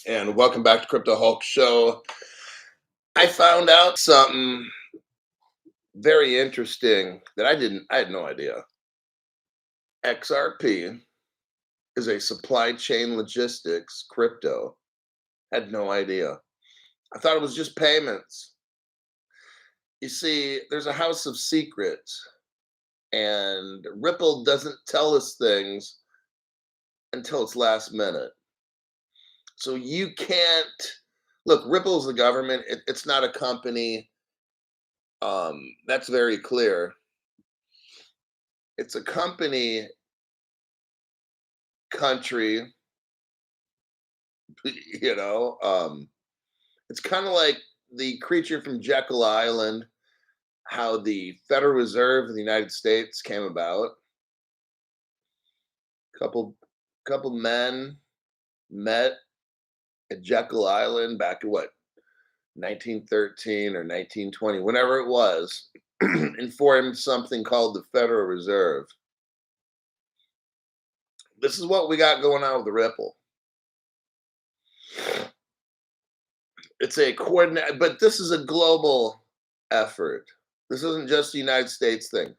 And welcome back to Crypto Hulk Show. I found out something very interesting that I had no idea. XRP is a supply chain logistics crypto. Had no idea. I thought it was just payments. You see, there's a house of secrets, and Ripple doesn't tell us things until it's last minute. So you can't look, Ripple's the government, it's not a company. That's very clear. It's a company, country, you know. It's kind of like the creature from Jekyll Island, how the Federal Reserve of the United States came about. Couple men met at Jekyll Island back in what, 1913 or 1920, whenever it was, and formed something called the Federal Reserve. This is what we got going on with the Ripple. It's a coordinate, but this is a global effort. This isn't just a United States thing.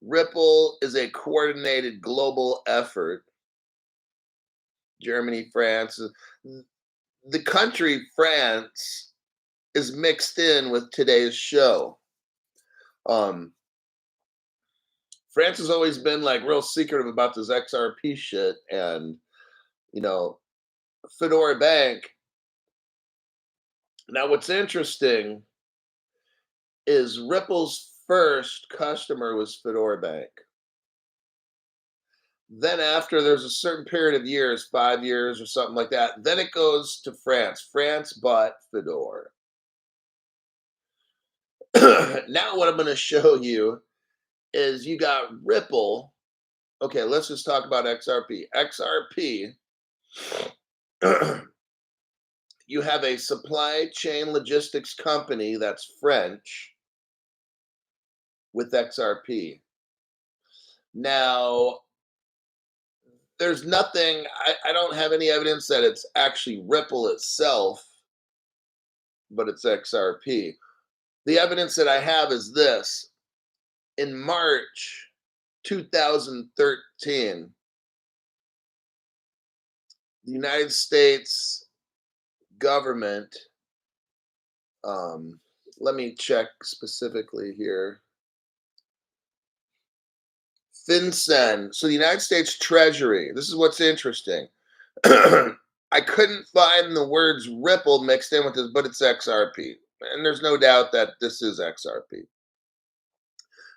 Ripple is a coordinated global effort. Germany, France, the country France is mixed in with today's show. France has always been like real secretive about this XRP shit, and you know, Fedora Bank. Now, what's interesting is Ripple's first customer was Fedora Bank. Then after there's a certain period of years, 5 years or something like that, then it goes to France. France bought Fedora. Now what I'm going to show you is you got Ripple. Okay, let's just talk about XRP. XRP, you have a supply chain logistics company that's French with XRP. Now, there's nothing, I don't have any evidence that it's actually Ripple itself, but it's XRP. The evidence that I have is this. In March 2013, the United States government, let me check specifically here. FinCEN, so the United States Treasury, this is what's interesting. I couldn't find the words Ripple mixed in with this, but it's XRP. And there's no doubt that this is XRP.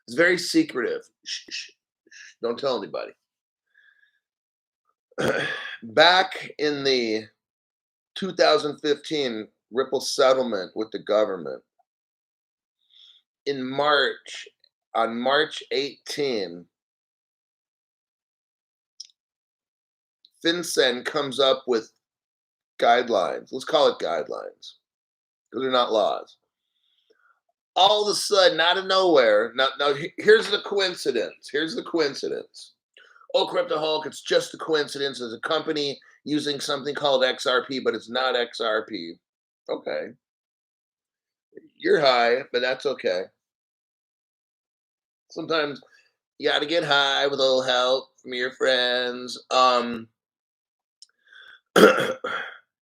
It's very secretive. Shh, shh, shh, don't tell anybody. Back in the 2015 Ripple settlement with the government, in March, on March 18, FinCEN comes up with guidelines. Let's call it guidelines, because they're not laws. All of a sudden, out of nowhere, now here's the coincidence. Here's the coincidence. Oh, Crypto Hulk, it's just a coincidence. There's a company using something called XRP, but it's not XRP. Okay. You're high, but that's okay. Sometimes you got to get high with a little help from your friends.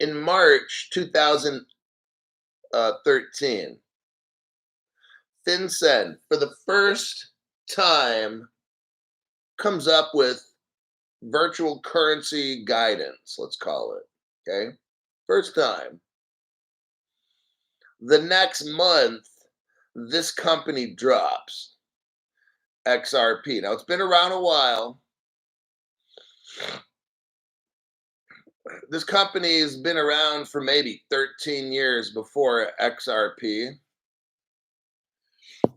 In March 2013, FinCEN, for the first time, comes up with virtual currency guidance, let's call it. Okay? First time. The next month, this company drops XRP. Now, it's been around a while. This company has been around for maybe 13 years before XRP.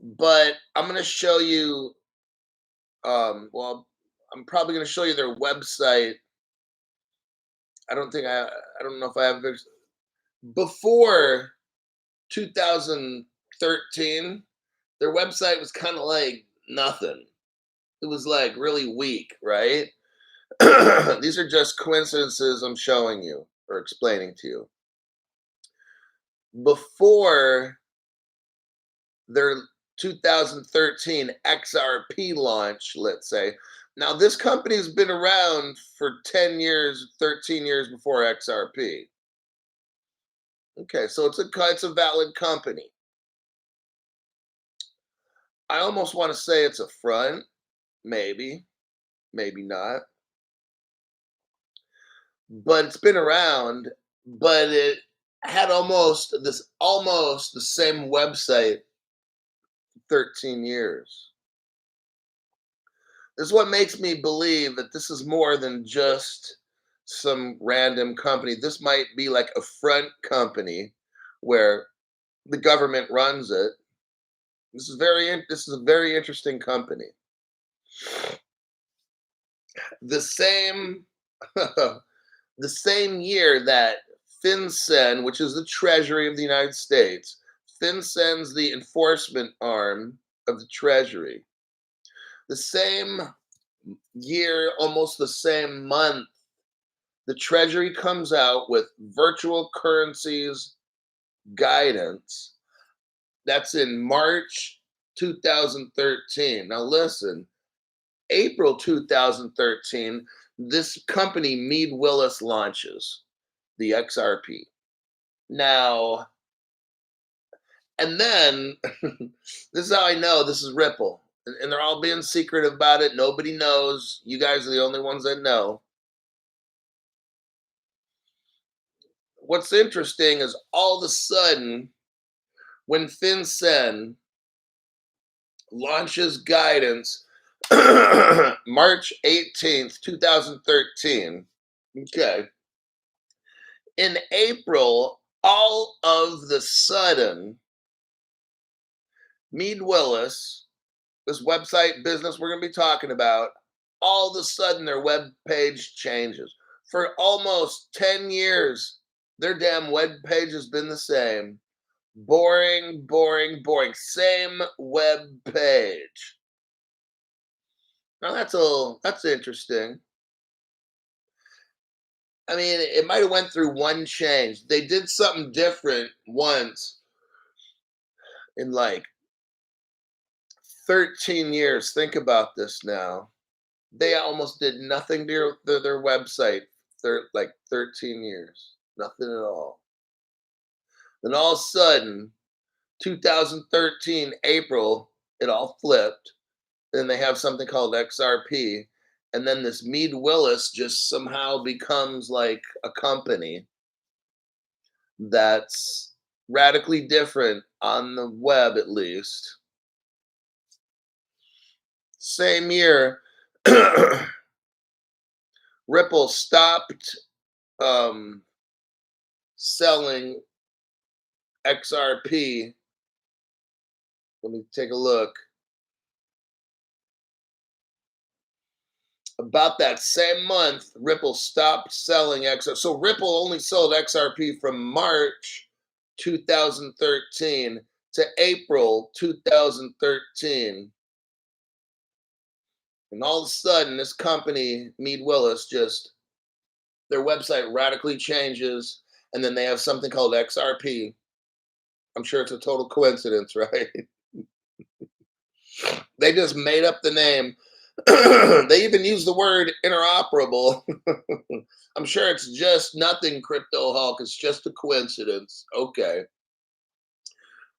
But I'm going to show you, well, I'm probably going to show you their website. I don't know if I have this. Before 2013, their website was kind of like nothing. It was like really weak, right? These are just coincidences I'm showing you. or explaining to you. Before their 2013 XRP launch, let's say. Now, this company's been around for 10 years, 13 years before XRP. Okay, so it's a valid company. I almost want to say it's a front, maybe, maybe not. But it's been around, but it had almost the same website 13 years. This is what makes me believe that this is more than just some random company. This might be like a front company where the government runs it. This is a very interesting company. The same the same year that FinCEN, which is the Treasury of the United States, FinCEN's the enforcement arm of the Treasury. The same year, almost the same month, the Treasury comes out with virtual currencies guidance. That's in March 2013. Now, listen, April 2013, this company, Me Willis, launches the XRP. Now, and then this is how I know this is Ripple. And they're all being secretive about it. Nobody knows. You guys are the only ones that know. What's interesting is all of a sudden, when FinCEN launches guidance March 18th, 2013, okay, in April, all of the sudden, Me Willis, this website business we're going to be talking about, all of a sudden their web page changes. For almost 10 years, their damn web page has been the same. Boring, boring, boring. Same web page. Now that's interesting. I mean, it might have went through one change. They did something different once in like 13 years. Think about this now. They almost did nothing to their website for like 13 years. Nothing at all. Then all of a sudden, 2013, April, it all flipped. Then they have something called XRP. And then this Me Willis just somehow becomes like a company that's radically different on the web, at least. Same year, Ripple stopped selling XRP. Let me take a look. About that same month, Ripple stopped selling XRP. So Ripple only sold XRP from March 2013 to April 2013. And all of a sudden, this company, Me Willis, just their website radically changes, and then they have something called XRP. I'm sure it's a total coincidence, right? They just made up the name. They even use the word interoperable. I'm sure it's just nothing, Crypto Hulk. It's just a coincidence. Okay.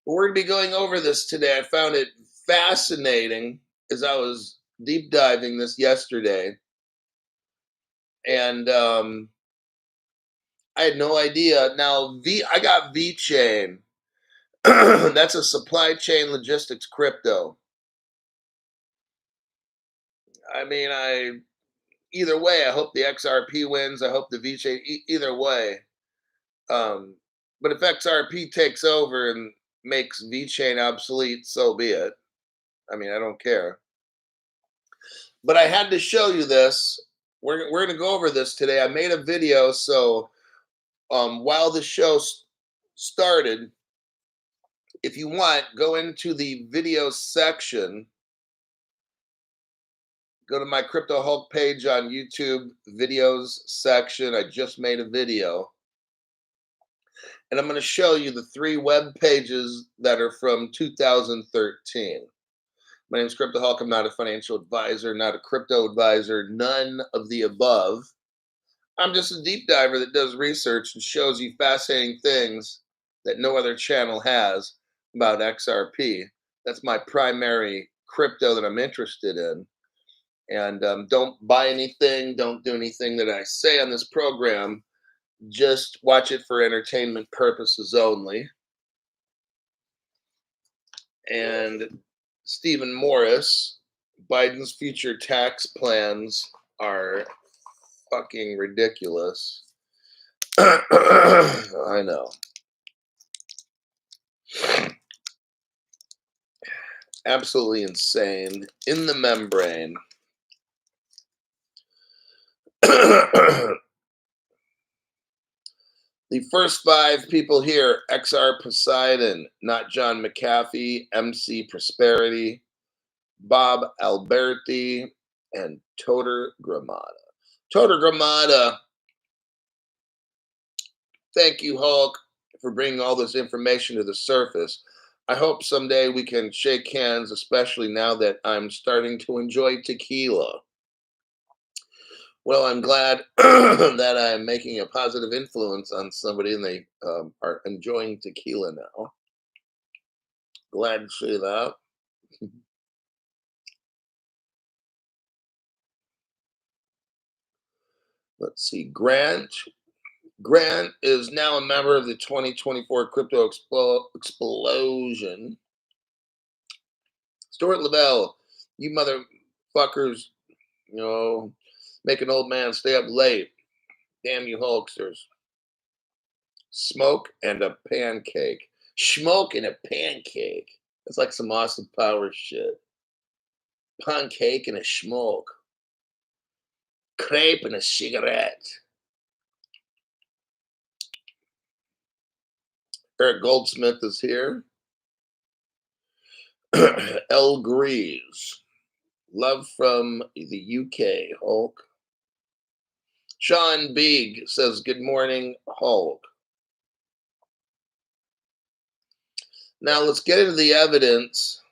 We're going to be going over this today. I found it fascinating as I was deep diving this yesterday. And I had no idea. Now, I got VeChain. That's a supply chain logistics crypto. I mean, either way, I hope the XRP wins. I hope the VeChain, either way. But if XRP takes over and makes VeChain obsolete, so be it. I mean, I don't care. But I had to show you this. We're going to go over this today. I made a video, so while the show started, if you want, go into the video section. Go to my Crypto Hulk page on YouTube, videos section. I just made a video. And I'm going to show you the 3 web pages that are from 2013. My name is Cryptoholic. I'm not a financial advisor, not a crypto advisor, none of the above. I'm just a deep diver that does research and shows you fascinating things that no other channel has about XRP. That's my primary crypto that I'm interested in. And don't buy anything, don't do anything that I say on this program. Just watch it for entertainment purposes only. And Stephen Morris, Biden's future tax plans are fucking ridiculous. I know. Absolutely insane. In the membrane. The first 5 people here: XR Poseidon, Not John McAfee, MC Prosperity, Bob Alberti, and Toter Gramada. Toter Gramada, thank you, Hulk, for bringing all this information to the surface. I hope someday we can shake hands, especially now that I'm starting to enjoy tequila. Well, I'm glad that I'm making a positive influence on somebody and they are enjoying tequila now. Glad to see that. Let's see. Grant. Grant is now a member of the 2024 Crypto Explosion. Stuart Lavelle, you motherfuckers, make an old man stay up late. Damn you Hulksters. Smoke and a pancake. Smoke and a pancake. That's like some Austin Powers shit. Pancake and a smoke. Crepe and a cigarette. Eric Goldsmith is here. L. Greaves. Love from the UK, Hulk. Sean Beeg says, good morning, Hulk. Now let's get into the evidence.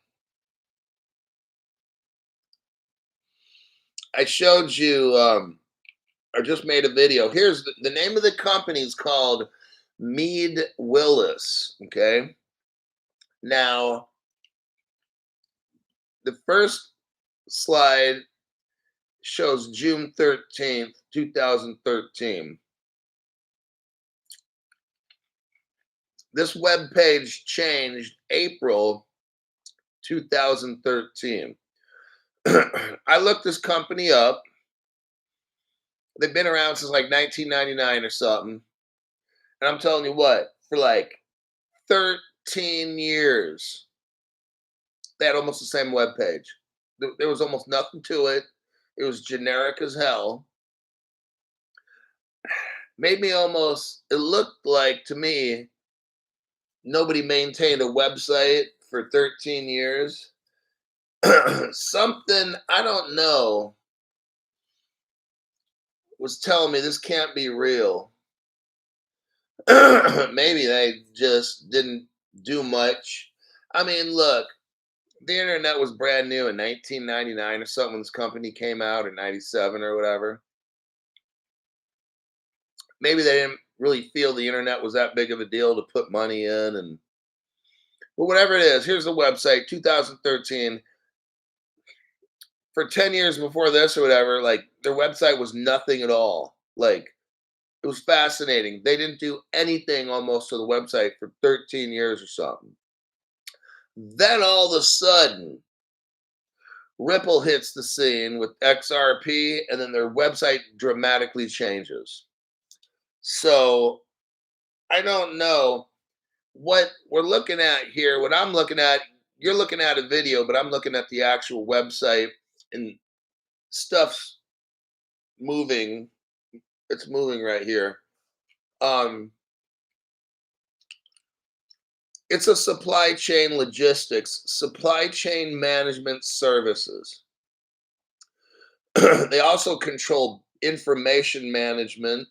I showed you, I just made a video. Here's the name of the company is called Me Willis, okay? Now, the first slide shows June 13th, 2013. This web page changed April 2013. I looked this company up. They've been around since like 1999 or something. And I'm telling you what, for like 13 years, they had almost the same web page. There was almost nothing to it. It was generic as hell. Made me almost, it looked like to me, nobody maintained a website for 13 years. Something, I don't know, was telling me this can't be real. Maybe they just didn't do much. I mean, look, the internet was brand new in 1999 or something when this company came out, or 97 or whatever. Maybe they didn't really feel the internet was that big of a deal to put money in. And but whatever it is, here's the website, 2013. For 10 years before this or whatever, like their website was nothing at all. Like it was fascinating. They didn't do anything almost to the website for 13 years or something. Then all of a sudden, Ripple hits the scene with XRP, and then their website dramatically changes. So I don't know what we're looking at here. What I'm looking at, you're looking at a video, but I'm looking at the actual website, and stuff's moving. It's moving right here. It's a supply chain logistics, supply chain management services. They also control information management,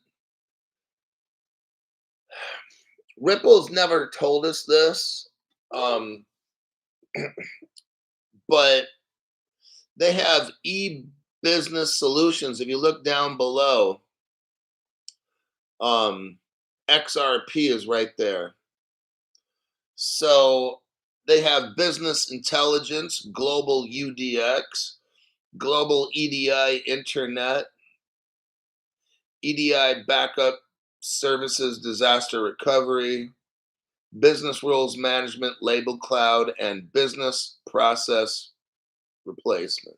Ripple's never told us this, um, but they have e-business solutions. If you look down below, um, XRP is right there. So they have business intelligence, global UDX, global EDI internet, EDI backup services, disaster recovery, business rules management, label cloud, and business process replacement.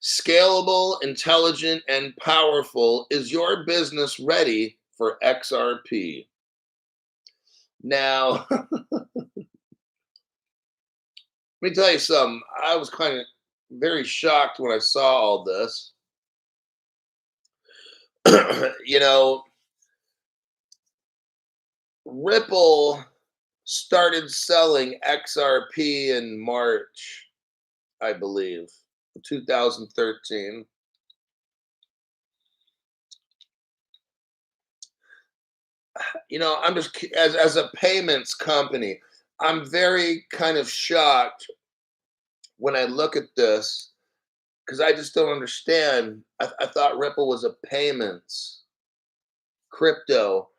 Scalable, intelligent, and powerful. Is your business ready for XRP? Now, let me tell you something. I was kind of very shocked when I saw all this. You know, Ripple started selling XRP in March, I believe, 2013. I'm just as a payments company, I'm very kind of shocked when I look at this because I just don't understand. I thought Ripple was a payments crypto,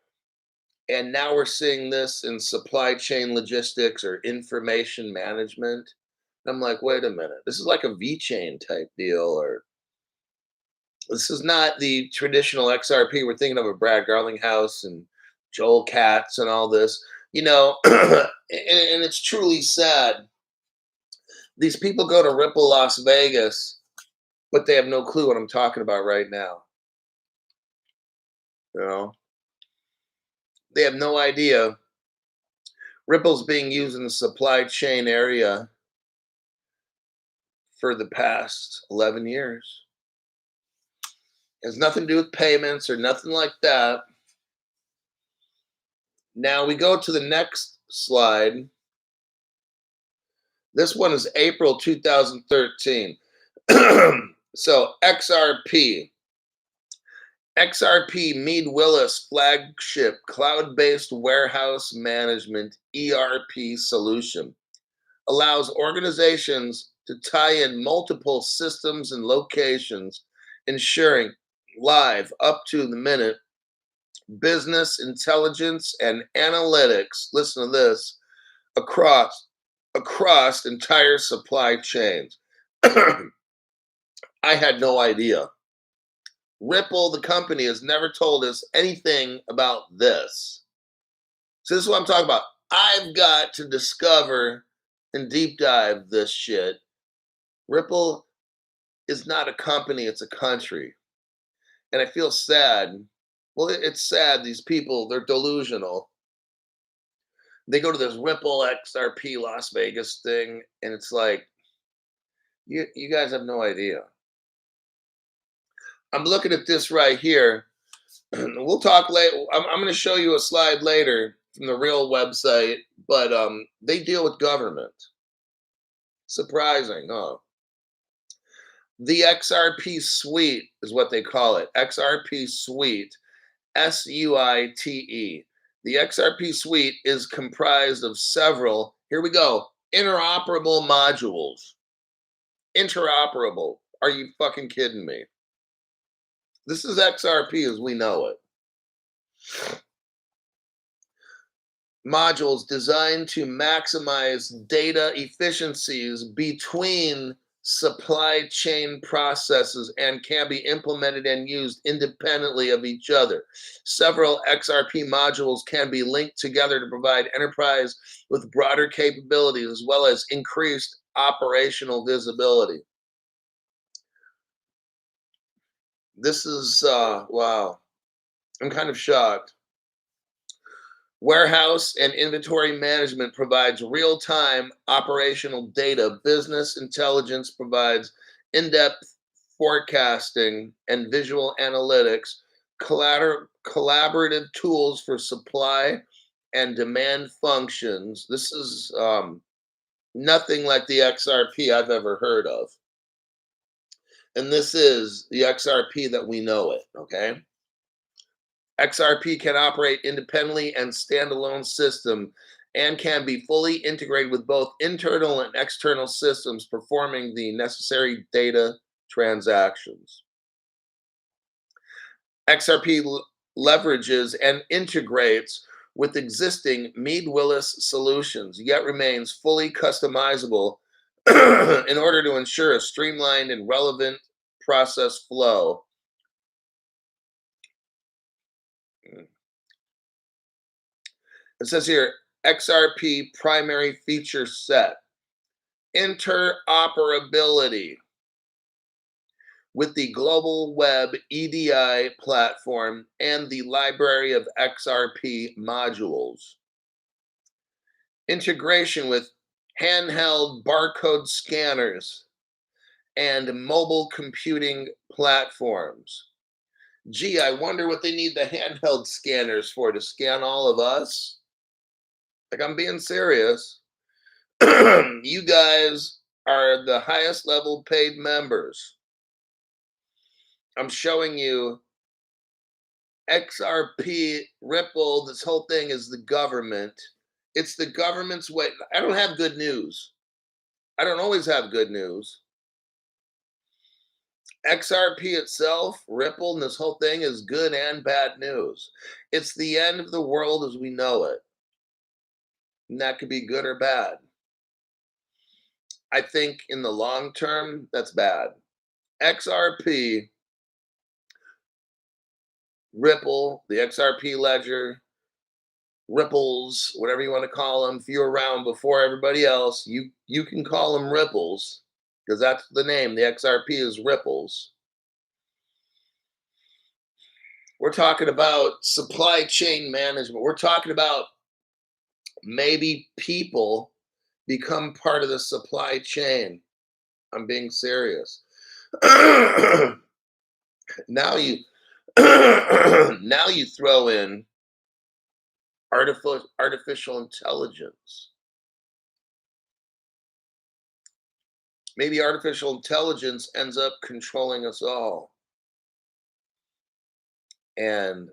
and now we're seeing this in supply chain logistics or information management. I'm like, wait a minute, this is like a V chain type deal, or this is not the traditional XRP. We're thinking of a Brad Garlinghouse and Joel Katz and all this, and it's truly sad. These people go to Ripple Las Vegas, but they have no clue what I'm talking about right now. You know, they have no idea. Ripple's being used in the supply chain area for the past 11 years. It has nothing to do with payments or nothing like that. Now we go to the next slide. This one is April 2013. So XRP. XRP Me Willis flagship cloud-based warehouse management ERP solution allows organizations to tie in multiple systems and locations, ensuring live up to the minute business intelligence and analytics. Listen to this, across entire supply chains. I had no idea. Ripple, the company, has never told us anything about this. So this is what I'm talking about. I've got to discover and deep dive this shit. Ripple is not a company, it's a country. And I feel sad. Well, it's sad. These people, they're delusional. They go to this Ripple XRP Las Vegas thing, and it's like, you guys have no idea. I'm looking at this right here. We'll talk later. I'm going to show you a slide later from the real website, but they deal with government. Surprising, huh? The XRP suite is what they call it. XRP suite, SUITE. The XRP suite is comprised of several, here we go, interoperable modules. Interoperable. Are you fucking kidding me? This is XRP as we know it. Modules designed to maximize data efficiencies between supply chain processes and can be implemented and used independently of each other. Several XRP modules can be linked together to provide enterprise with broader capabilities as well as increased operational visibility. This is, wow, I'm kind of shocked. Warehouse and inventory management provides real-time operational data. Business intelligence provides in-depth forecasting and visual analytics. Collaborative tools for supply and demand functions. This is nothing like the XRP I've ever heard of. And this is the XRP that we know it, okay? XRP can operate independently and standalone system and can be fully integrated with both internal and external systems performing the necessary data transactions. XRP leverages and integrates with existing Me Willis solutions, yet remains fully customizable in order to ensure a streamlined and relevant process flow. It says here XRP primary feature set interoperability with the global web EDI platform and the library of XRP modules. Integration with handheld barcode scanners and mobile computing platforms. Gee, I wonder what they need the handheld scanners for, to scan all of us? Like, I'm being serious. You guys are the highest level paid members. I'm showing you XRP, Ripple, this whole thing is the government. It's the government's way. I don't have good news. I don't always have good news. XRP itself, Ripple, and this whole thing is good and bad news. It's the end of the world as we know it. And that could be good or bad. I think in the long term, that's bad. XRP, Ripple, the XRP ledger, Ripples, whatever you want to call them. If you're around before everybody else, you can call them Ripples because that's the name. The XRP is Ripples. We're talking about supply chain management. We're talking about maybe people become part of the supply chain. I'm being serious. Now you now you throw in artificial intelligence. Maybe artificial intelligence ends up controlling us all. And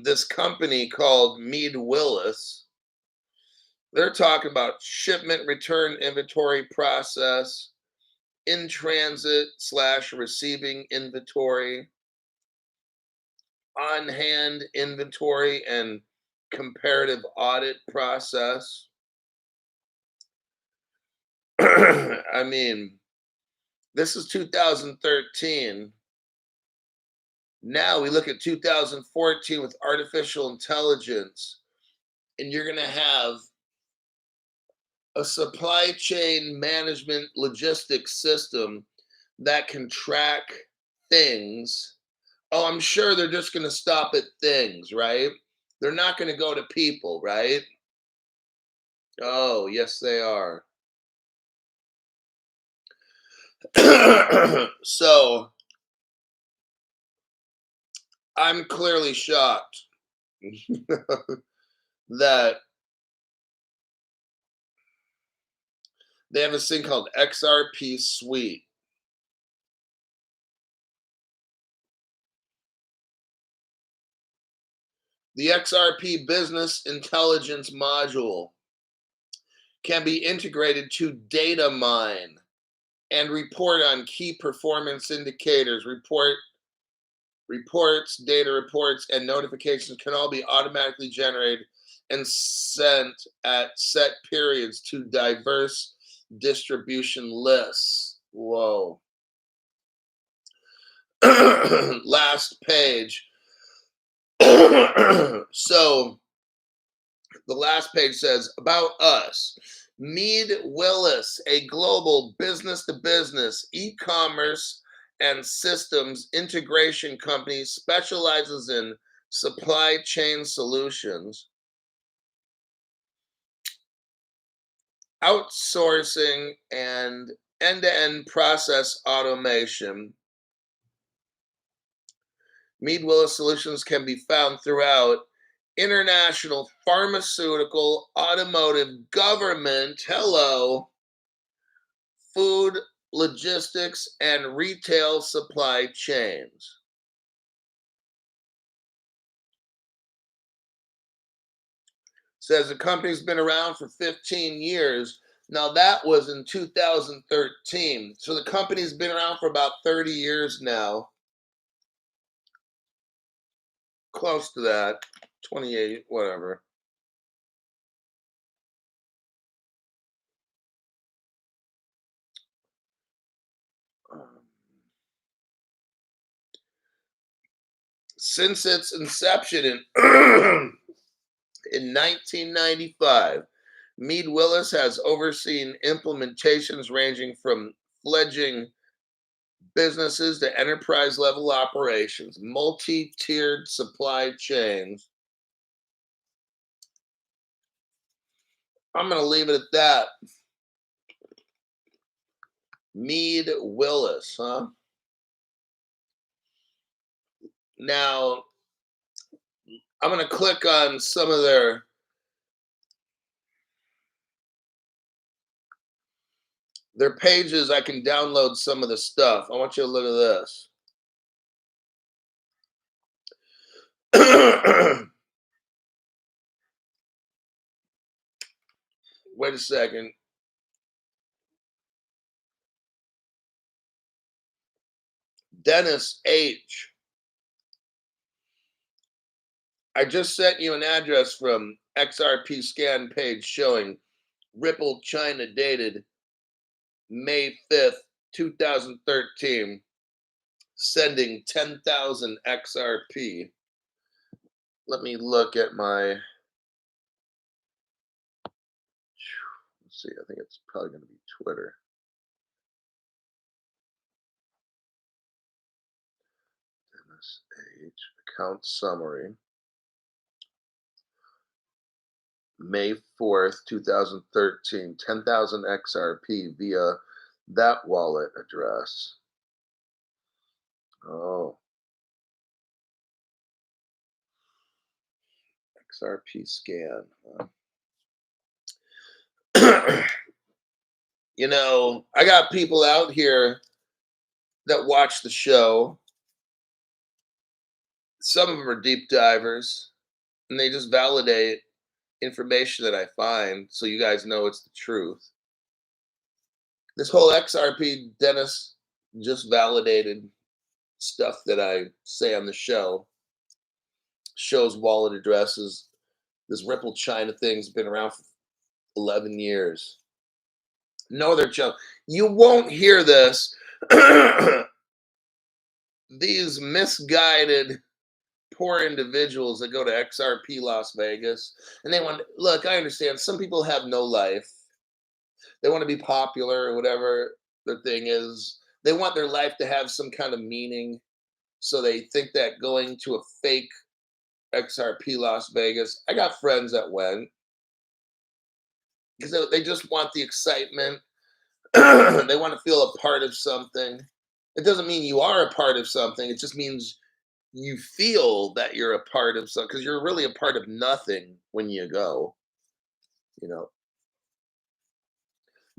this company called Me Willis, they're talking about shipment return inventory process, in transit / receiving inventory, on hand inventory, and comparative audit process. I mean, this is 2013. Now we look at 2014 with artificial intelligence, and you're going to have a supply chain management logistics system that can track things. Oh, I'm sure they're just going to stop at things, right? They're not going to go to people, right? Oh, yes, they are. So I'm clearly shocked that they have this thing called XRP Suite. The XRP Business Intelligence module can be integrated to data mine and report on key performance indicators. Reports, data reports, and notifications can all be automatically generated and sent at set periods to diverse distribution lists. Whoa. Last page. So the last page says about us. Me Willis, a global business-to-business e-commerce and systems integration company, specializes in supply chain solutions, outsourcing, and end-to-end process automation. Me Willis solutions can be found throughout international, pharmaceutical, automotive, government, hello, food, logistics, and retail supply chains. Says the company's been around for 15 years. Now that was in 2013. So the company's been around for about 30 years now. Close to that. 28, whatever. Um, Since its inception in in 1995, Me Willis has overseen implementations ranging from fledgling businesses to enterprise level operations, multi tiered supply chains. I'm going to leave it at that. Mead Willis, huh? Now, I'm going to click on some of their pages. I can download some of the stuff. I want you to look at this. Wait a second. Dennis H. I just sent you an address from XRP scan page showing Ripple China dated May 5th, 2013, sending 10,000 XRP. Let me look at my, let's see, I think it's probably going to be Twitter. Dennis H. Account summary. May 4th, 2013, 10,000 XRP via that wallet address. Oh, XRP scan. You know, I got people out here that watch the show. Some of them are deep divers, and they just validate information that I find so you guys know it's the truth. This whole XRP Dennis just validated stuff that I say on the show. Shows wallet addresses. This Ripple China thing's been around for 11 years. No other channel. You won't hear this. These misguided poor individuals that go to XRP Las Vegas and they want, look, I understand some people have no life. They want to be popular or whatever their thing is. They want their life to have some kind of meaning. So they think that going to a fake XRP Las Vegas, I got friends that went because they just want the excitement. They want to feel a part of something. It doesn't mean you are a part of something. It just means you feel that you're a part of something because you're really a part of nothing when you go. You know,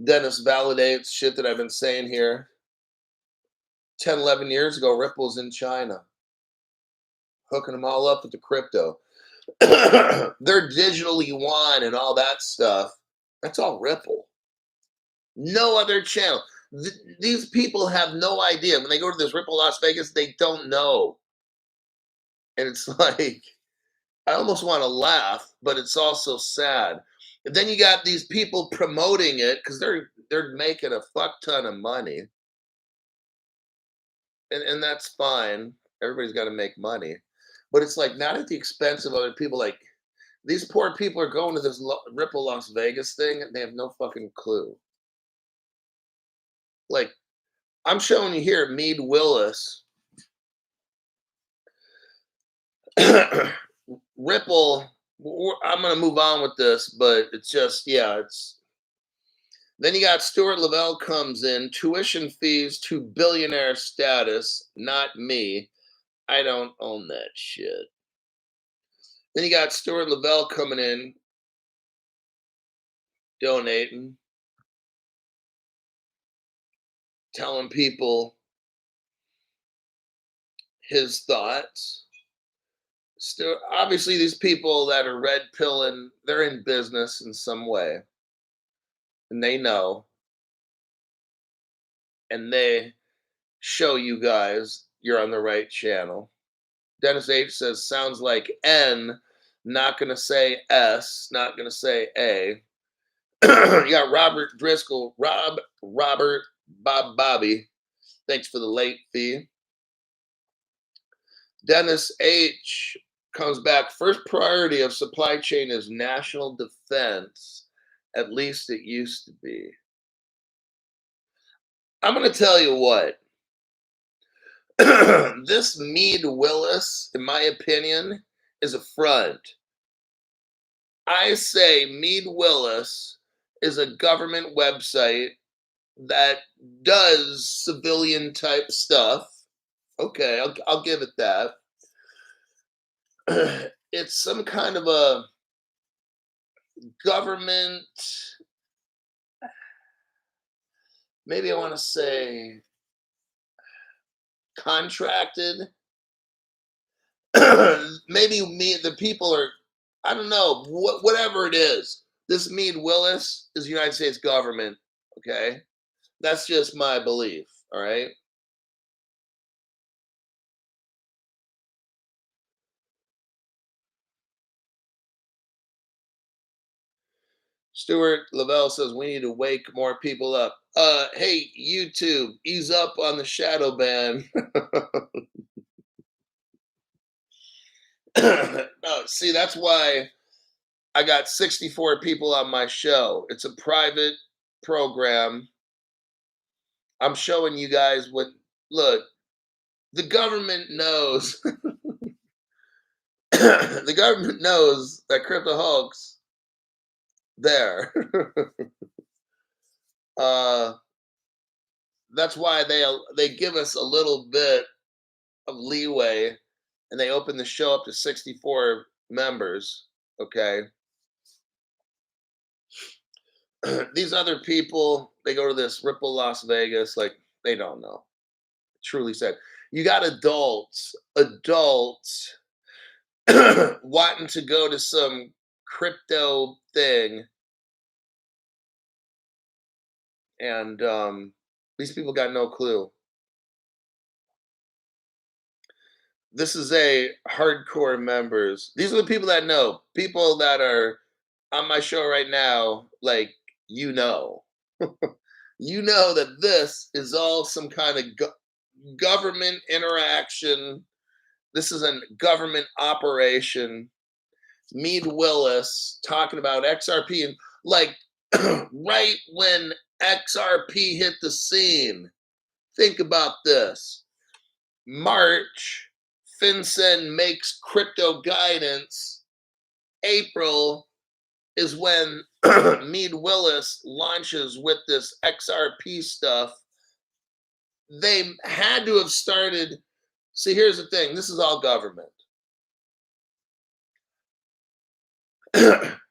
Dennis validates shit that I've been saying here. 10, 11 years ago, Ripple's in China, hooking them all up with the crypto. Their digital yuan and all that stuff, that's all Ripple. No other channel. These people have no idea. When they go to this Ripple Las Vegas, they don't know. And it's like, I almost want to laugh, but it's also sad. And then you got these people promoting it because they're making a fuck ton of money. And that's fine. Everybody's got to make money. But it's like not at the expense of other people. Like these poor people are going to this Ripple Las Vegas thing and they have no fucking clue. Like I'm showing you here, Mead Willis. Ripple, I'm going to move on with this, but it's just, yeah, it's. Then you got Stuart Lavelle comes in, tuition fees to billionaire status, not me. I don't own that shit. Then you got Stuart Lavelle coming in, donating. telling people his thoughts. Still, obviously, these people that are red pilling, they're in business in some way, and they know, and they show you guys you're on the right channel. Dennis H says, sounds like N, not going to say S, not going to say A. You got Robert Driscoll, Robert, Bobby. Thanks for the late fee. Dennis H comes back. First priority of supply chain is national defense. At least it used to be. I'm going to tell you what. This Me Willis, in my opinion, is a front. I say Me Willis is a government website that does civilian type stuff. Okay, I'll give it that. It's some kind of a government, maybe I want to say contracted. Maybe the people are, I don't know, whatever it is. This Mead Willis is the United States government. Okay, that's just my belief. All right. Stuart Lavelle says we need to wake more people up. Hey, YouTube, ease up on the shadow ban. No, see, that's why I got 64 people on my show. It's a private program. I'm showing you guys what, look, the government knows. The government knows that Crypto Hulk's there. uh, that's why they give us a little bit of leeway, and they open the show up to 64 members. Okay. These other people, they go to this Ripple Las Vegas, like they don't know. Truly said, you got adults wanting to go to some crypto thing, and these people got no clue. This is a hardcore members. These are the people that know. People that are on my show right now, like, you know. You know that this is all some kind of government interaction. This is a government operation. Mead Willis talking about XRP, and like right when XRP hit the scene, think about this. March, FinCEN makes crypto guidance. April is when Mead Willis launches with this XRP stuff. They had to have started. See, here's the thing. This is all government.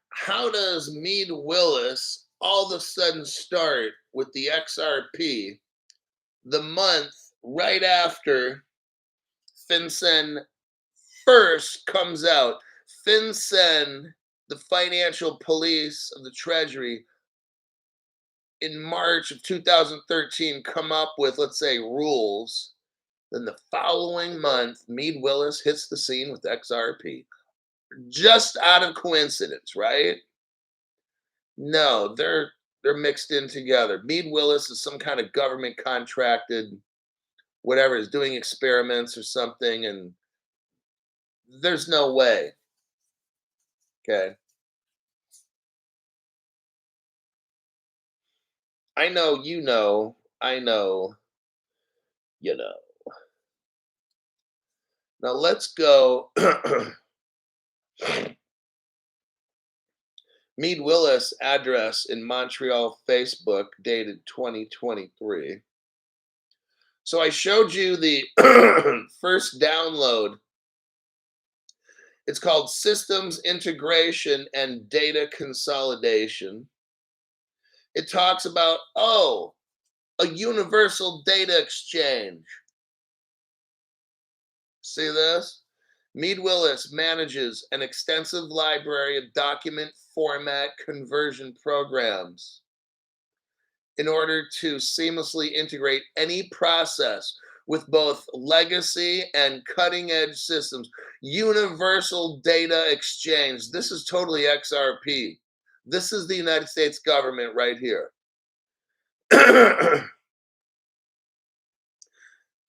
How does Mead Willis all of a sudden start with the XRP the month right after FinCEN first comes out? FinCEN, the financial police of the Treasury, in March of 2013, come up with, let's say, rules. Then the following month, Mead Willis hits the scene with XRP. Just out of coincidence, right? No, they're mixed in together. Mead Willis is some kind of government contracted, whatever, is doing experiments or something, and there's no way. Okay. I know you know, I know you know. Now let's go. Mead Willis address in Montreal, Facebook, dated 2023. So I showed you the first download. It's called Systems Integration and Data Consolidation. It talks about, oh, a universal data exchange. See this? Me Willis manages an extensive library of document format conversion programs in order to seamlessly integrate any process with both legacy and cutting edge systems. Universal data exchange. This is totally XRP. This is the United States government right here.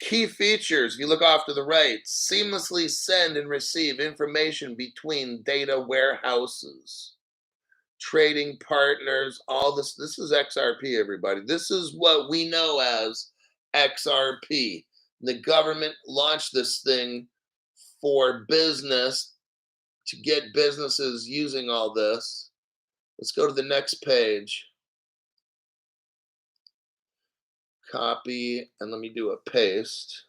Key features, if you look off to the right, seamlessly send and receive information between data warehouses, trading partners, all this. This is XRP, everybody. This is what we know as XRP. The government launched this thing for business to get businesses using all this. Let's go to the next page. Copy, and let me do a paste.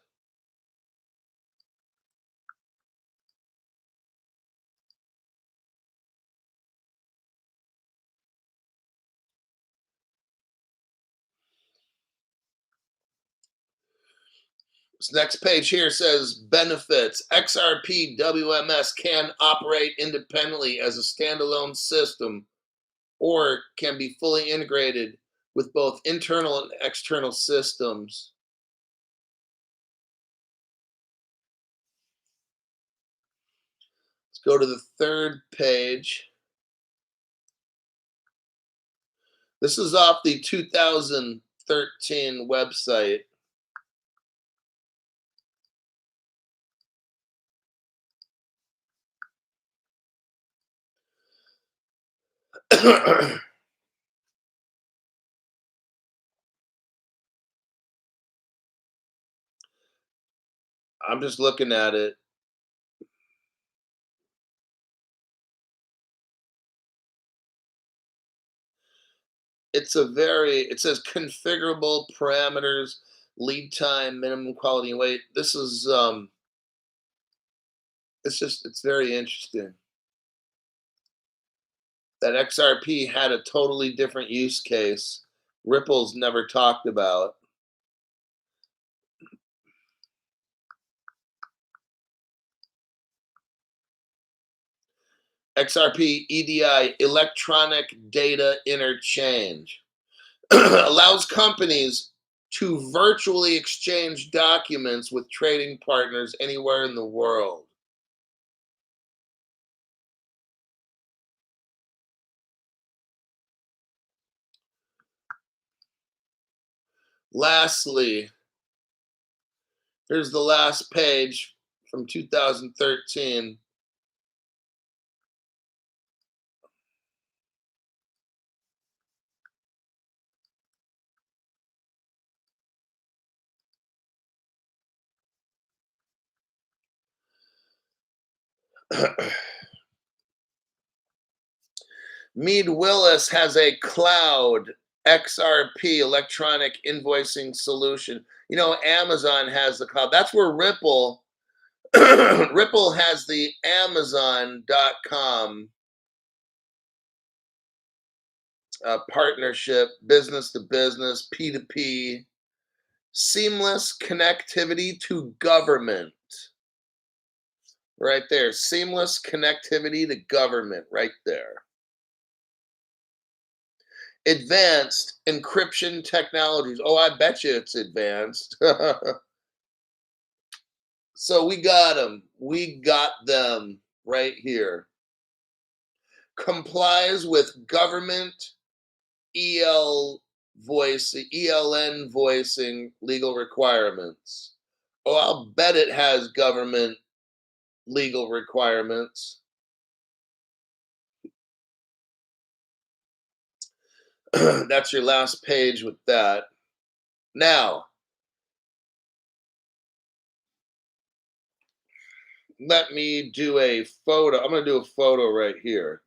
This next page here says benefits. XRP WMS can operate independently as a standalone system or can be fully integrated with both internal and external systems. Let's go to the third page. This is off the 2013 website. I'm just looking at it. It says configurable parameters, lead time, minimum quality and weight. This is it's very interesting that XRP had a totally different use case. Ripple's never talked about. XRP EDI, electronic data interchange, allows companies to virtually exchange documents with trading partners anywhere in the world. Lastly, here's the last page from 2013. Me Willis has a cloud XRP electronic invoicing solution. You know, Amazon has the cloud. That's where Ripple Ripple has the Amazon.com partnership, business to business, P2P, seamless connectivity to government. Right there. Seamless connectivity to government right there. Advanced encryption technologies. Oh, I bet you it's advanced. So we got them. We got them right here. Complies with government ELN voicing legal requirements. Oh, I'll bet it has government legal requirements. That's your last page with that. Now, let me do a photo. I'm going to do a photo right here.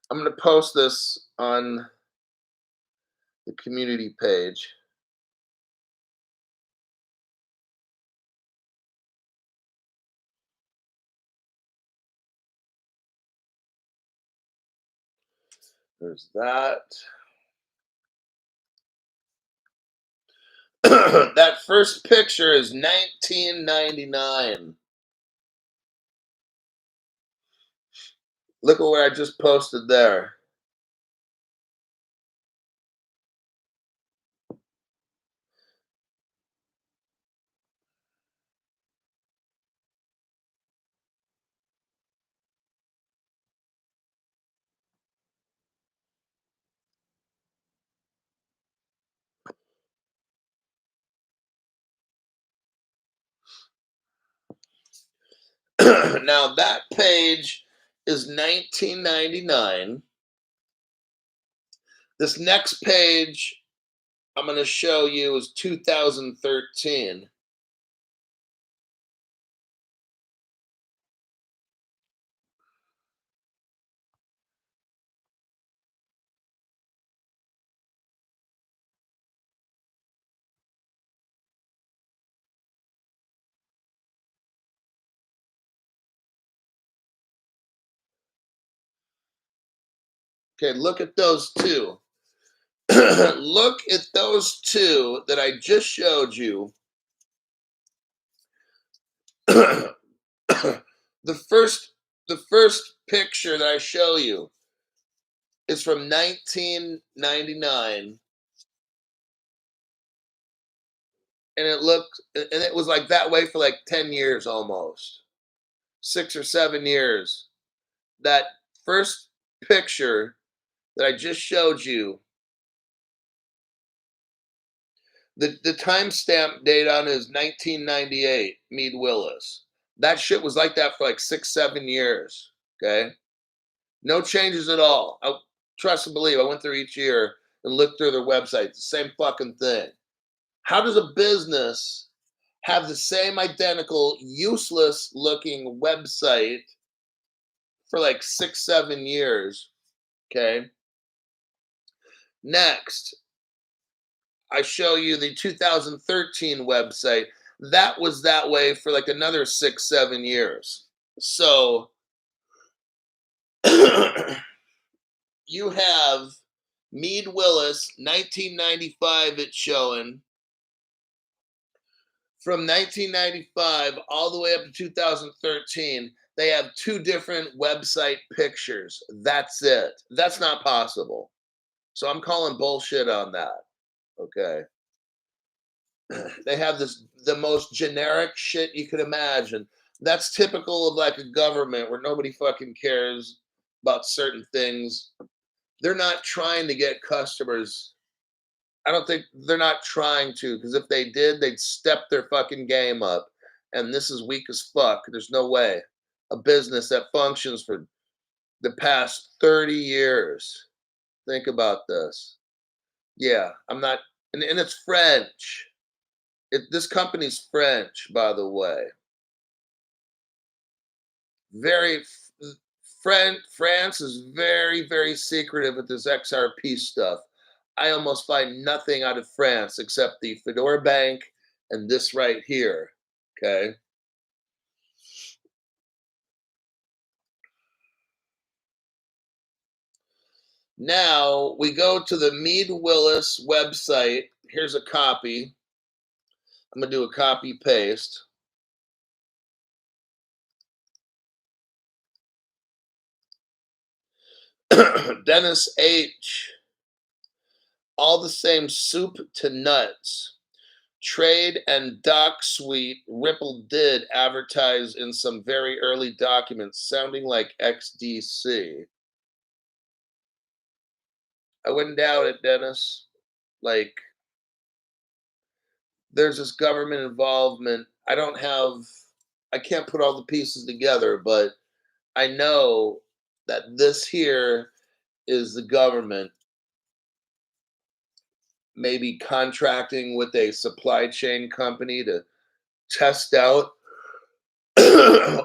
I'm going to post this on the community page. There's that. That first picture is 1999. Look at where I just posted there. Now that page is 1999. This next page I'm going to show you is 2013. Okay, look at those two. Look at those two that I just showed you. the first the first picture that I show you is from 1999, and it was like that way for like 10 years, almost 6 or 7 years. That first picture that I just showed you, the timestamp date on it is 1998, Me Willis. That shit was like that for like 6 7 years. Okay, no changes at all. Trust and believe, I went through each year and looked through their website. The same fucking thing. How does a business have the same identical, useless looking website for like 6 7 years? Okay. Next, I show you the 2013 website. That was that way for like another 6 7 years. So you have Mead Willis, 1995, it's showing. From 1995 all the way up to 2013, they have two different website pictures. That's it. That's not possible. So I'm calling bullshit on that. Okay. They have the most generic shit you could imagine. That's typical of like a government where nobody fucking cares about certain things. They're not trying to get customers. I don't think they're not trying to, because if they did, they'd step their fucking game up. And this is weak as fuck. There's no way. A business that functions for the past 30 years. Think about this. Yeah, I'm not, and it's French. This company's French, by the way. Very France is very, very secretive with this XRP stuff. I almost find nothing out of France except the Fedora Bank and this right here. Okay. Now we go to the Mead Willis website. Here's a copy. I'm going to do a copy paste. Dennis H. All the same soup to nuts. Trade and Doc Suite Ripple did advertise in some very early documents sounding like XDC. I wouldn't doubt it, Dennis. Like, there's this government involvement. I can't put all the pieces together, but I know that this here is the government maybe contracting with a supply chain company to test out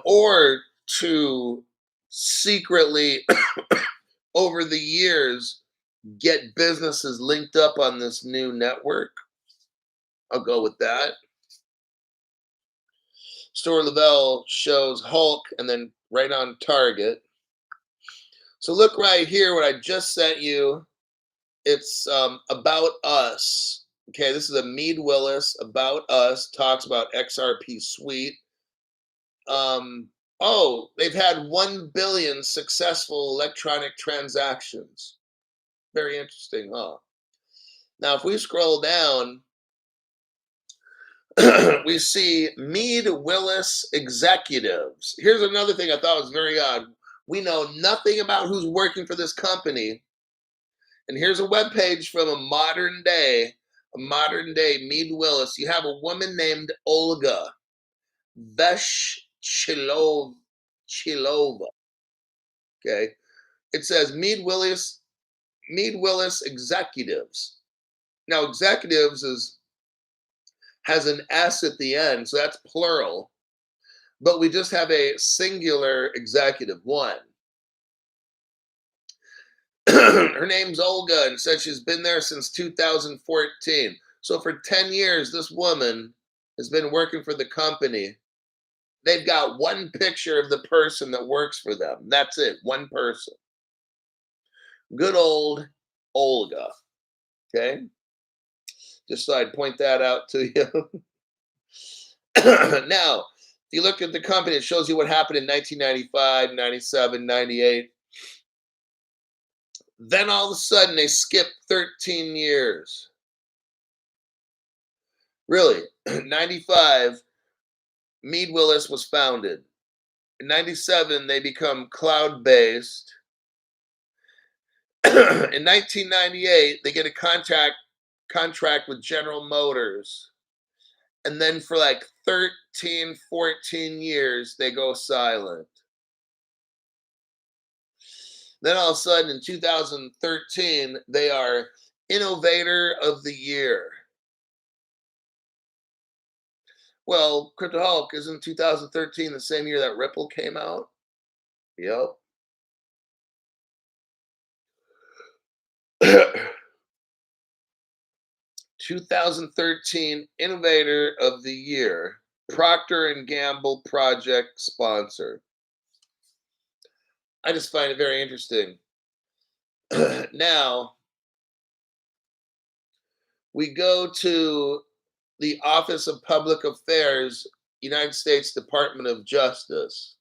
or to secretly over the years get businesses linked up on this new network. I'll go with that. Store Lavelle shows Hulk and then right on target. So look right here, what I just sent you. It's about us. Okay, this is a Me Willis about us. Talks about XRP suite. Um, oh, they've had 1 billion successful electronic transactions. Very interesting, huh? Now, if we scroll down, we see Me Willis executives. Here's another thing I thought was very odd. We know nothing about who's working for this company. And here's a web page from a modern day Me Willis. You have a woman named Olga Chilova. Okay. It says Mead Willis executives. Now, executives has an S at the end, so that's plural. But we just have a singular executive, one. Her name's Olga, and said she's been there since 2014. So for 10 years, this woman has been working for the company. They've got one picture of the person that works for them. That's it, one person. Good old Olga. Okay? Just so I'd point that out to you. Now, if you look at the company, it shows you what happened in 1995, 97, 98. Then all of a sudden, they skipped 13 years. Really, 95, Mead Willis was founded. In 97, they become cloud-based. In 1998, they get a contract with General Motors. And then for like 13, 14 years, they go silent. Then all of a sudden, in 2013, they are Innovator of the Year. Well, Crypto Hulk, isn't 2013 the same year that Ripple came out? Yep. 2013 Innovator of the Year, Procter and Gamble project sponsor. I just find it very interesting. Now, we go to the Office of Public Affairs, United States Department of Justice.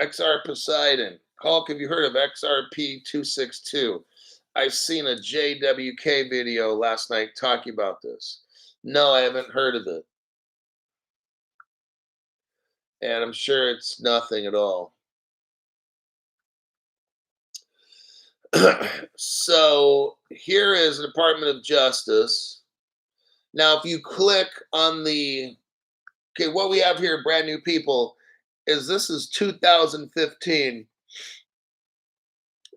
XR Poseidon. Hulk, have you heard of XRP 262? I've seen a JWK video last night talking about this. No, I haven't heard of it. And I'm sure it's nothing at all. So here is the Department of Justice. Now, if you click on the, okay, what we have here, brand new people, is this is 2015.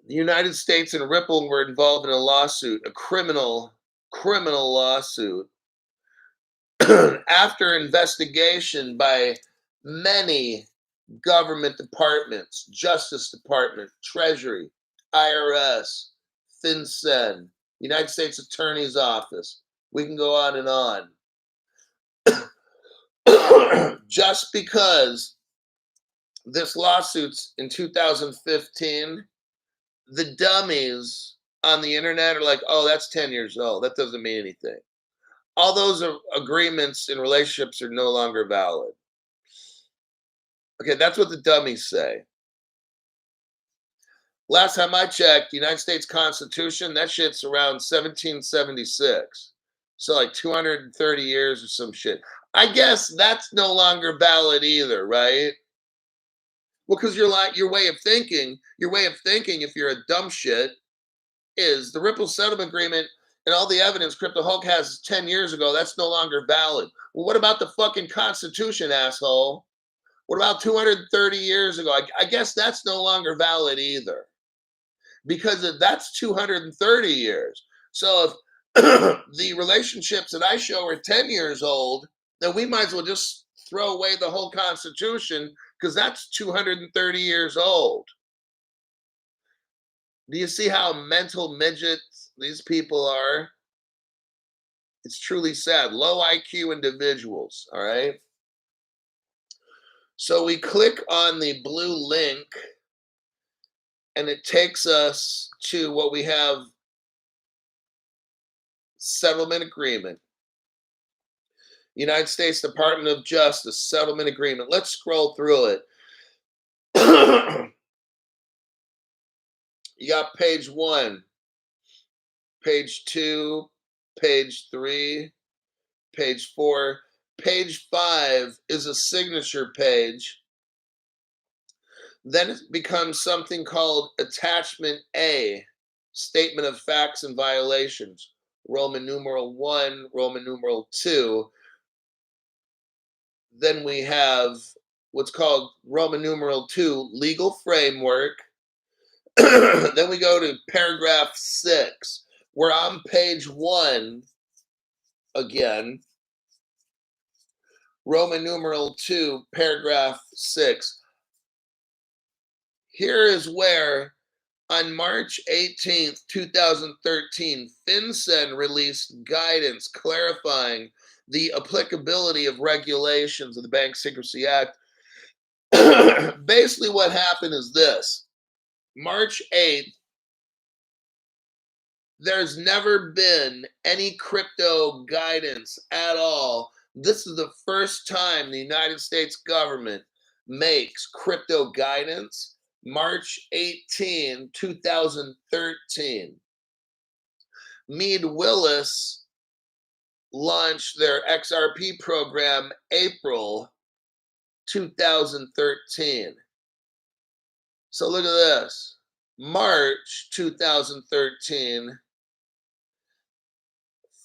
The United States and Ripple were involved in a lawsuit, a criminal lawsuit, after investigation by many government departments, Justice Department, Treasury, IRS, FinCEN, United States Attorney's Office. We can go on and on. Just because this lawsuit's in 2015, the dummies on the internet are like, oh, that's 10 years old. That doesn't mean anything. All those agreements and relationships are no longer valid. Okay, that's what the dummies say. Last time I checked, the United States Constitution, that shit's around 1776. So like 230 years or some shit. I guess that's no longer valid either, right? Well, because your way of thinking, if you're a dumb shit, is the Ripple settlement agreement and all the evidence Crypto Hulk has 10 years ago, that's no longer valid. Well, what about the fucking Constitution, asshole? What about 230 years ago? I guess that's no longer valid either. Because that's 230 years. So if the relationships that I show are 10 years old, then we might as well just throw away the whole Constitution because that's 230 years old. Do you see how mental midgets these people are? It's truly sad. Low IQ individuals, all right? So we click on the blue link and it takes us to what we have, settlement agreement. United States Department of Justice settlement agreement. Let's scroll through it. You got page 1, page 2, page 3, page 4. Page 5 is a signature page. Then it becomes something called Attachment A, Statement of Facts and Violations, Roman numeral 1, Roman numeral 2. Then we have what's called Roman numeral 2, Legal Framework. Then we go to paragraph 6. We're on page 1 again. Roman numeral 2, paragraph 6. Here is where, on March 18th, 2013, FinCEN released guidance clarifying the applicability of regulations of the Bank Secrecy Act. Basically, what happened is this. March 8th, there's never been any crypto guidance at all. This is the first time the United States government makes crypto guidance. March 18, 2013. Me Willis launched their XRP program April 2013. So look at this. March 2013,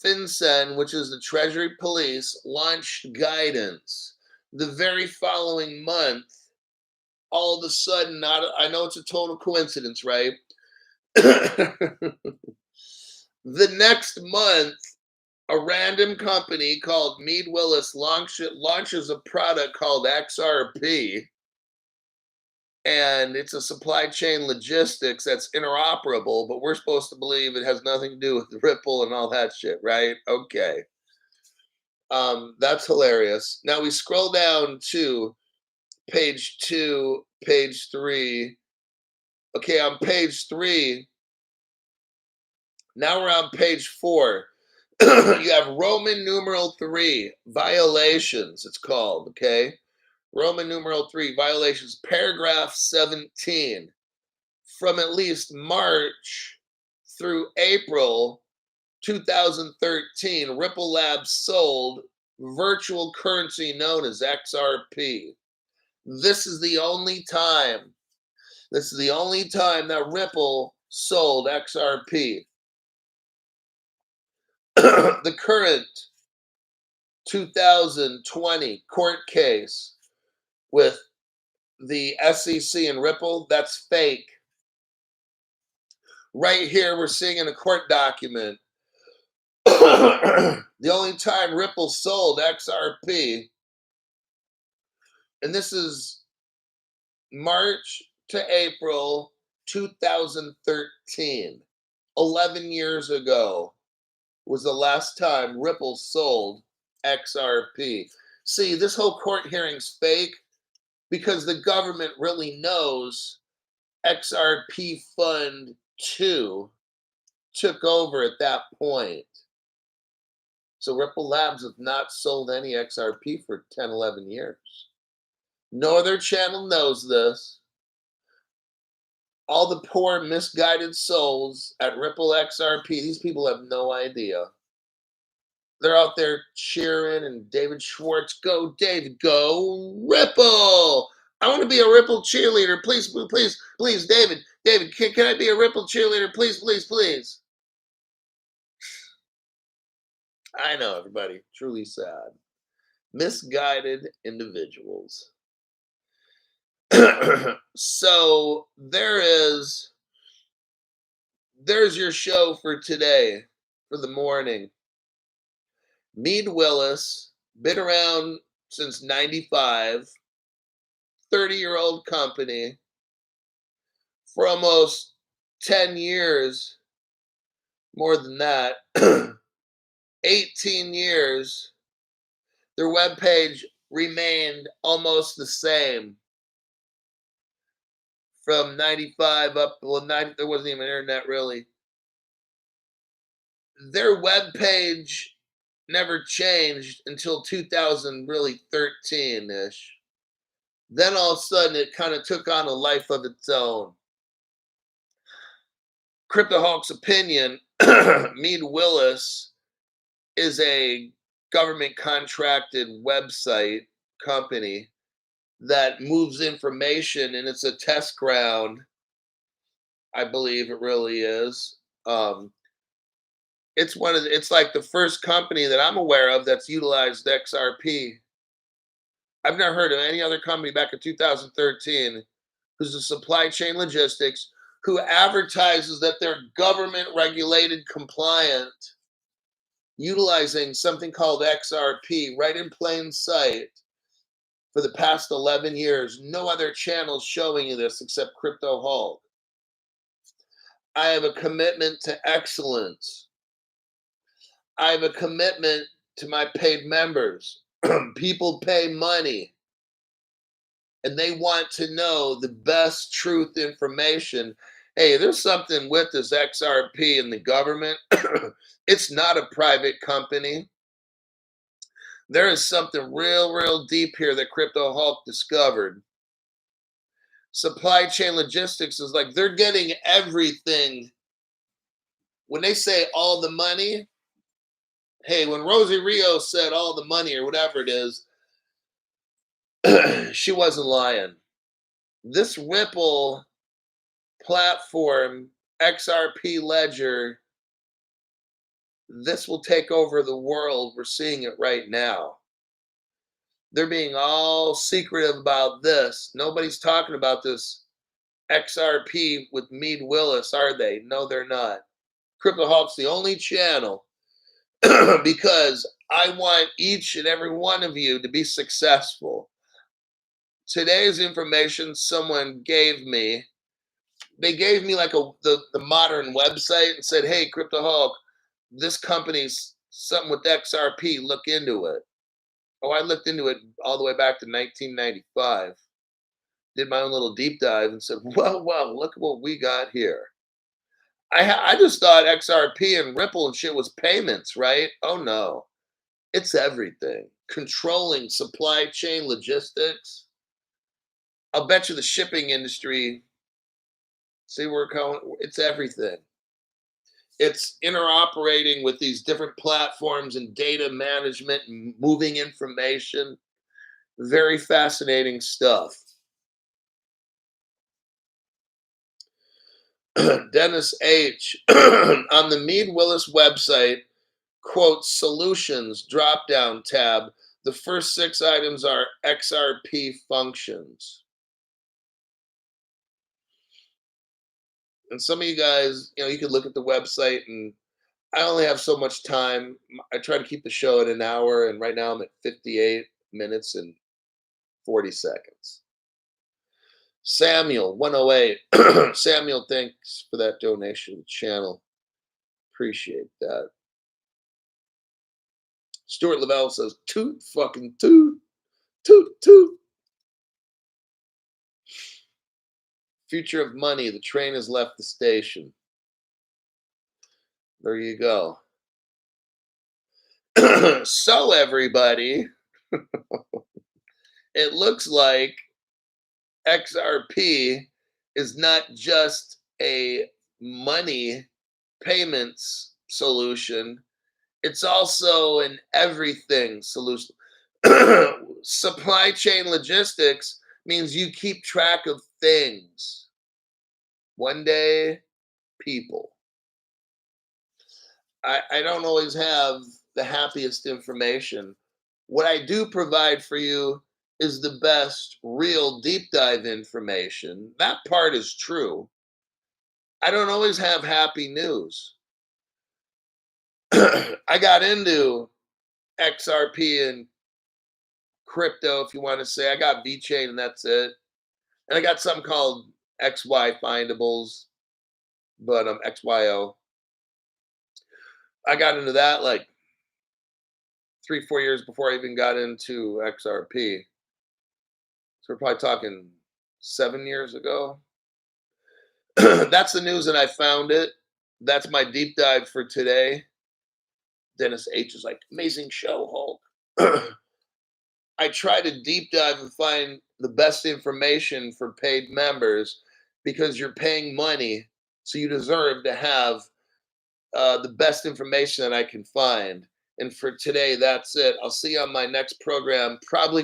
FinCEN, which is the Treasury Police, launched guidance. The very following month, all of a sudden, I know it's a total coincidence, right? The next month, a random company called Me Willis launches a product called Xrp, and it's a supply chain logistics that's interoperable, but we're supposed to believe it has nothing to do with Ripple and all that shit, right? Okay. That's hilarious. Now we scroll down to page 2, page 3. Okay, on page 3, now we're on page 4. You have Roman numeral 3, violations, it's called, okay? Roman numeral 3, violations, paragraph 17. From at least March through April 2013, Ripple Labs sold virtual currency known as XRP. This is the only time that Ripple sold XRP. The current 2020 court case with the SEC and Ripple, that's fake. Right here, we're seeing in a court document, the only time Ripple sold XRP, and this is March to April 2013. 11 years ago was the last time Ripple sold XRP. See, this whole court hearing's fake because the government really knows XRP Fund 2 took over at that point. So Ripple Labs have not sold any XRP for 10, 11 years. No other channel knows this. All the poor, misguided souls at Ripple XRP, these people have no idea. They're out there cheering, and David Schwartz, go, David, go, Ripple! I want to be a Ripple cheerleader. Please, please, please, David, can I be a Ripple cheerleader? Please, please, please. I know, everybody, truly sad. Misguided individuals. So there's your show for today, for the morning. Me Willis, been around since 95. 30-year-old company for almost 10 years, more than that, 18 years, their webpage remained almost the same from 95 up, well, 90, there wasn't even internet really. Their webpage never changed until 2000, really 13-ish. Then all of a sudden it kind of took on a life of its own. CryptoHawk's opinion, Me Willis is a government contracted website company that moves information, and it's a test ground. I believe it really is. It's like the first company that I'm aware of that's utilized XRP. I've never heard of any other company back in 2013 who's a supply chain logistics who advertises that they're government regulated compliant, utilizing something called XRP right in plain sight for the past 11 years. No other channels showing you this except Crypto Hulk. I have a commitment to excellence. I have a commitment to my paid members. People pay money and they want to know the best truth information. Hey, there's something with this XRP and the government. It's not a private company. There is something real, real deep here that Crypto Hulk discovered. Supply chain logistics is like they're getting everything. When they say all the money, hey, when Rosie Rios said all the money or whatever it is, she wasn't lying. This Ripple platform, XRP ledger, this will take over the world. We're seeing it right now. They're being all secretive about this. Nobody's talking about this XRP with Me Willis, are they? No, they're not. Crypto Hawk's the only channel because I want each and every one of you to be successful. Today's information someone gave me, they gave me like the modern website and said, hey, Crypto Hulk, this company's something with XRP, look into it. Oh, I looked into it all the way back to 1995. Did my own little deep dive and said, well, look at what we got here. I just thought XRP and Ripple and shit was payments, right? Oh, no. It's everything. Controlling supply chain logistics. I'll bet you the shipping industry, see where we're going, it's everything. It's interoperating with these different platforms and data management and moving information. Very fascinating stuff. Dennis H. on the Mead Willis website, quote, solutions drop down tab. The first 6 items are XRP functions. And some of you guys, you could look at the website, and I only have so much time. I try to keep the show at an hour, and right now I'm at 58 minutes and 40 seconds. Samuel, 108. Samuel, thanks for that donation to the channel. Appreciate that. Stuart Lavelle says, toot, fucking toot, toot, toot. Future of money. The train has left the station. There you go. So, everybody, it looks like XRP is not just a money payments solution, it's also an everything solution. Supply chain logistics means you keep track of things. One day, people. I don't always have the happiest information. What I do provide for you is the best real deep dive information. That part is true. I don't always have happy news. I got into XRP and crypto, if you want to say. I got VeChain and that's it. And I got something called XY Findables, but XYO. I got into that like 3, 4 years before I even got into XRP. So we're probably talking 7 years ago. That's the news, and I found it. That's my deep dive for today. Dennis H is like, amazing show, Hulk. I try to deep dive and find the best information for paid members because you're paying money, so you deserve to have the best information that I can find. And for today, that's it. I'll see you on my next program, probably